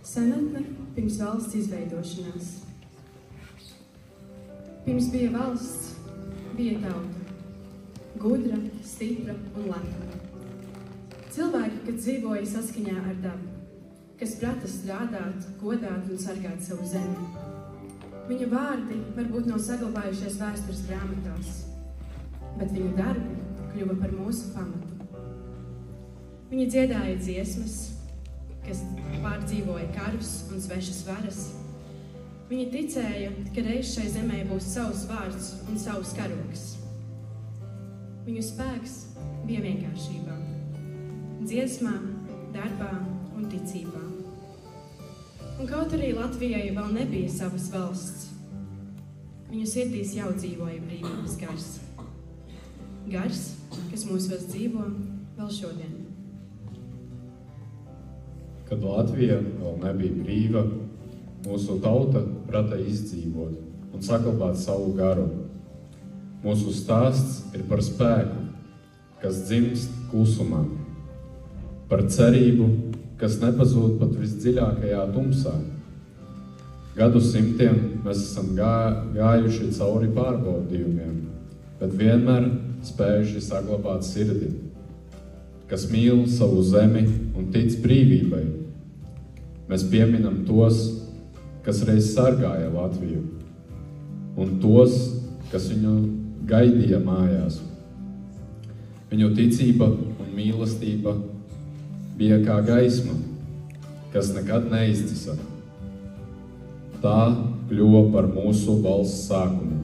Senatne pirms valsts izveidošanās. Pirms bija valsts, bija tauta, gudra, stipra un lepna. Cilvēki, kad dzīvoja saskaņā ar dabu, kas prata strādāt, godāt un sargāt savu zemi. Viņu vārdi varbūt nav saglabājušies vēstures grāmatās, bet viņu darbi kļuva par mūsu pamatu. Viņi dziedāja dziesmas, kas pārdzīvoja karus un svešas varas. Viņi ticēja, ka reiz šai zemē būs savs vārds un savs karogs. Viņu spēks bija vienkāršībā, dziesmā, darbā un ticībā. Un kaut arī Latvijai vēl nebija savas valsts, viņu sirdīs jau dzīvoja brīvības gars. Gars, kas mūsos dzīvo vēl šodien. Kad Latvija vēl nebija brīva, mūsu tauta prata izdzīvot un saglabāt savu garu. Mūsu stāsts ir par spēku, kas dzimst klusumā, par cerību, kas nepazūd pat visdziļākajā tumsā. Gadsimtiem mēs esam gājuši cauri pārbaudījumiem, bet vienmēr spējuši saglabāt sirdi, kas mīl savu zemi un tic brīvībai. Mēs pieminam tos, kas reiz sargāja Latviju, un tos, kas viņu gaidīja mājās. Viņu ticība un mīlestība bija kā gaisma, kas nekad neizdzisa. Tā kļuva par mūsu valsts sākumu.